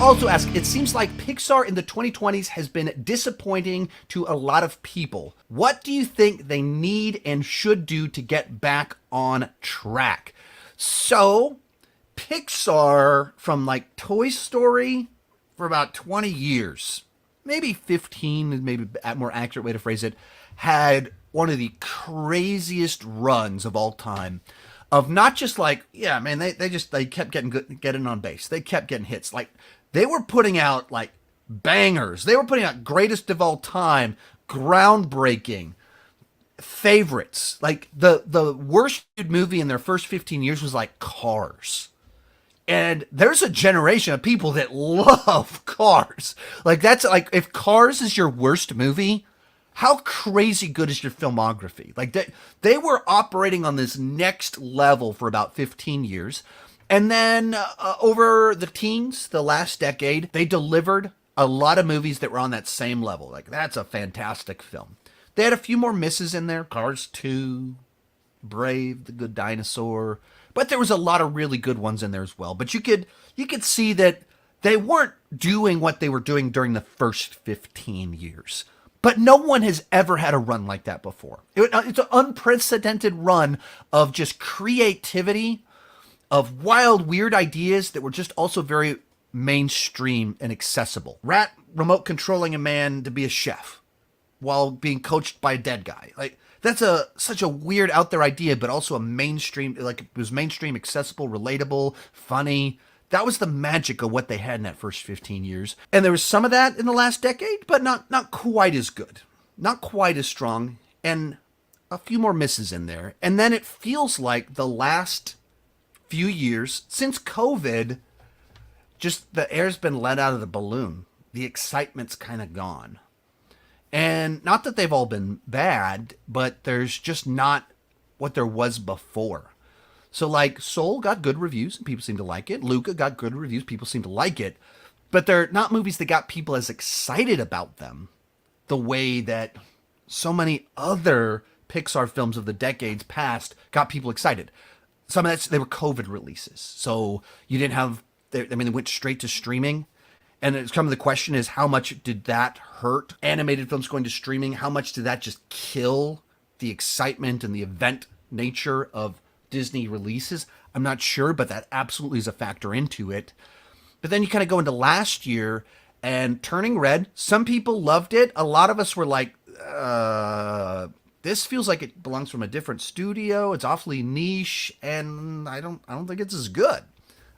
also ask, it seems like Pixar in the 2020s has been disappointing to a lot of people. What do you think they need and should do to get back on track? So, Pixar, from like Toy Story for about 20 years, maybe 15 is maybe a more accurate way to phrase it, had one of the craziest runs of all time of not just like, yeah, man, they kept getting on base. They kept getting hits. Like, they were putting out like bangers. They were putting out greatest of all time, groundbreaking favorites. Like the worst movie in their first 15 years was like Cars. And there's a generation of people that love Cars. Like, that's like, if Cars is your worst movie, how crazy good is your filmography? Like, they were operating on this next level for about 15 years. And then over the teens, the last decade, they delivered a lot of movies that were on that same level. Like, that's a fantastic film. They had a few more misses in there. Cars 2, Brave, The Good Dinosaur. But there was a lot of really good ones in there as well. But you could see that they weren't doing what they were doing during the first 15 years. But no one has ever had a run like that before. It's an unprecedented run of just creativity, of wild, weird ideas that were just also very mainstream and accessible. Rat remote controlling a man to be a chef while being coached by a dead guy. Like, that's such a weird out there idea, but also a mainstream, like, it was mainstream, accessible, relatable, funny. That was the magic of what they had in that first 15 years. And there was some of that in the last decade, but not quite as good. Not quite as strong, and a few more misses in there. And then it feels like the last few years, since COVID, just the air's been let out of the balloon. The excitement's kind of gone. And not that they've all been bad, but there's just not what there was before. So, like, Soul got good reviews and people seem to like it. Luca got good reviews, people seem to like it. But they're not movies that got people as excited about them the way that so many other Pixar films of the decades past got people excited. Some of that, they were COVID releases. So you didn't have, they went straight to streaming. And it's come to the question is, how much did that hurt animated films going to streaming? How much did that just kill the excitement and the event nature of Disney releases? I'm not sure, but that absolutely is a factor into it. But then you kind of go into last year and Turning Red. Some people loved it. A lot of us were like, this feels like it belongs from a different studio. It's awfully niche, and I don't think it's as good.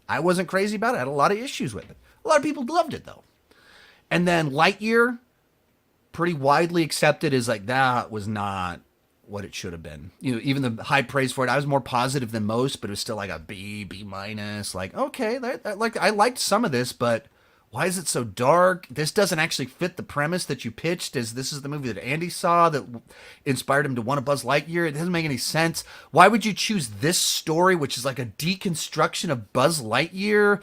I wasn't crazy about it. I had a lot of issues with it. A lot of people loved it, though. And then Lightyear, pretty widely accepted as like, that was not what it should have been. You know, even the high praise for it, I was more positive than most, but it was still like a B minus. Like, okay, I liked some of this, but why is it so dark? This doesn't actually fit the premise that you pitched as this is the movie that Andy saw that inspired him to want to Buzz Lightyear. It doesn't make any sense. Why would you choose this story, which is like a deconstruction of Buzz Lightyear,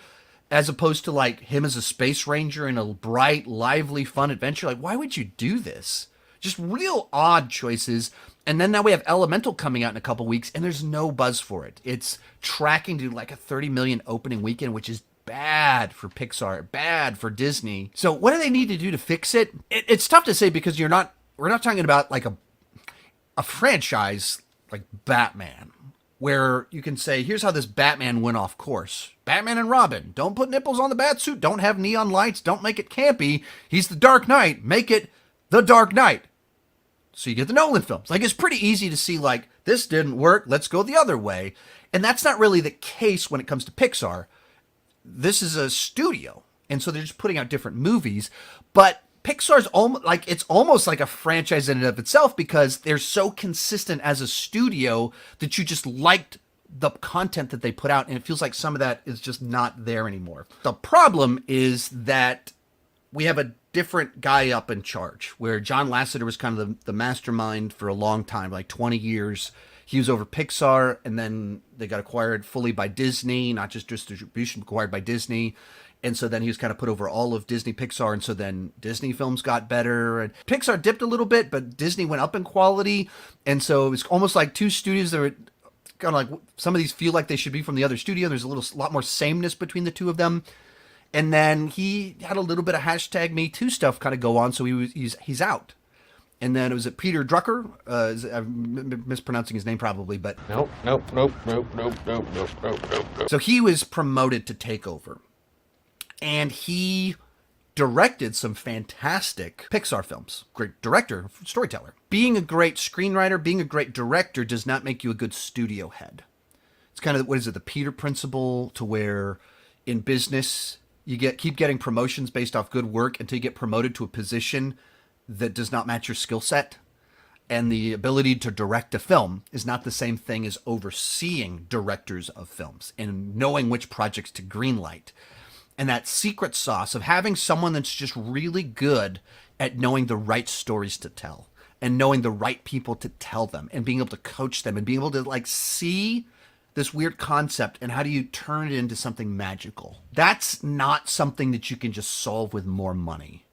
as opposed to like him as a space ranger in a bright, lively, fun adventure? Like, why would you do this? Just real odd choices. And then now we have Elemental coming out in a couple weeks, and there's no buzz for it. It's tracking to like a 30 million opening weekend, which is bad for Pixar, bad for Disney. So what do they need to do to fix it? It's tough to say because we're not talking about like a franchise like Batman, where you can say, here's how this Batman went off course. Batman and Robin. Don't put nipples on the Batsuit. Don't have neon lights. Don't make it campy. He's the Dark Knight. Make it the Dark Knight. So you get the Nolan films. Like, it's pretty easy to see, like, this didn't work. Let's go the other way. And that's not really the case when it comes to Pixar. This is a studio. And so they're just putting out different movies. But Pixar's almost like a franchise in and of itself, because they're so consistent as a studio that you just liked the content that they put out, and it feels like some of that is just not there anymore. The problem is that we have a different guy up in charge, where John Lasseter was kind of the mastermind for a long time, like 20 years. He was over Pixar, and then they got acquired fully by Disney, not just distribution, acquired by Disney. And so then he was kind of put over all of Disney Pixar. And so then Disney films got better, and Pixar dipped a little bit, but Disney went up in quality. And so it was almost like two studios that were kind of like, some of these feel like they should be from the other studio. There's a lot more sameness between the two of them. And then he had a little bit of hashtag Me Too stuff kind of go on, so he's out. And then it was Peter Drucker. I'm mispronouncing his name probably, but Nope. so he was promoted to take over, and he directed some fantastic Pixar films. Great director, storyteller. Being a great screenwriter, being a great director does not make you a good studio head. It's kind of, what is it, the Peter principle, to where in business you keep getting promotions based off good work until you get promoted to a position that does not match your skill set. And the ability to direct a film is not the same thing as overseeing directors of films and knowing which projects to greenlight. And that secret sauce of having someone that's just really good at knowing the right stories to tell and knowing the right people to tell them and being able to coach them and being able to like see this weird concept and how do you turn it into something magical. That's not something that you can just solve with more money.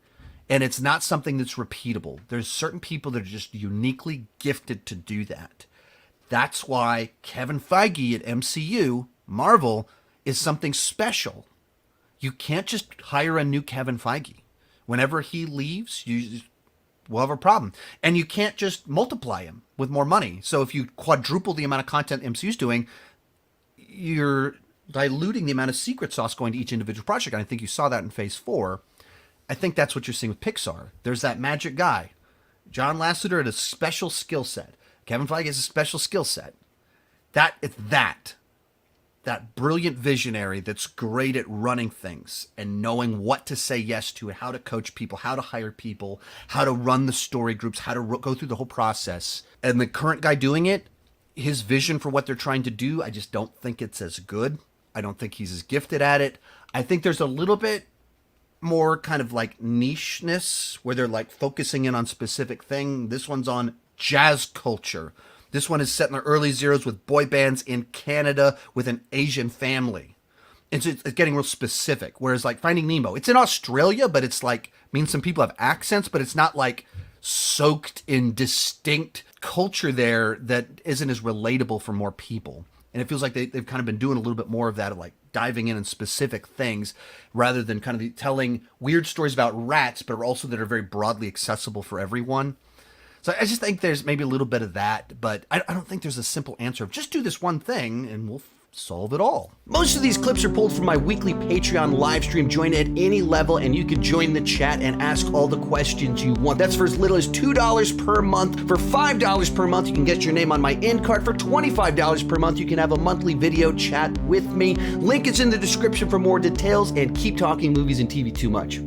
And it's not something that's repeatable. There's certain people that are just uniquely gifted to do that. That's why Kevin Feige at MCU, Marvel, is something special. You can't just hire a new Kevin Feige. Whenever he leaves, we'll have a problem. And you can't just multiply him with more money. So if you quadruple the amount of content MCU's doing, you're diluting the amount of secret sauce going to each individual project. And I think you saw that in Phase 4. I think that's what you're seeing with Pixar. There's that magic guy. John Lasseter had a special skill set. Kevin Feige has a special skill set. It's that brilliant visionary that's great at running things and knowing what to say yes to and how to coach people, how to hire people, how to run the story groups, how to go through the whole process. And the current guy doing it, his vision for what they're trying to do, I just don't think it's as good. I don't think he's as gifted at it. I think there's a little bit more kind of like nicheness where they're like focusing in on specific thing. This one's on jazz culture. This one is set in the early zeros with boy bands in Canada with an Asian family. It's getting real specific. Whereas like Finding Nemo, it's in Australia, but it's like, means some people have accents, but it's not like soaked in distinct culture there that isn't as relatable for more people. And it feels like they've kind of been doing a little bit more of that, of like diving in on specific things rather than kind of telling weird stories about rats, but also that are very broadly accessible for everyone. So I just think there's maybe a little bit of that, but I don't think there's a simple answer of just do this one thing and we'll solve it all. Most of these clips are pulled from my weekly Patreon live stream. Join at any level and you can join the chat and ask all the questions you want. That's for as little as $2 per month. For $5 per month, you can get your name on my end card. For $25 per month, you can have a monthly video chat with me. Link is in the description for more details, and keep talking movies and TV too much.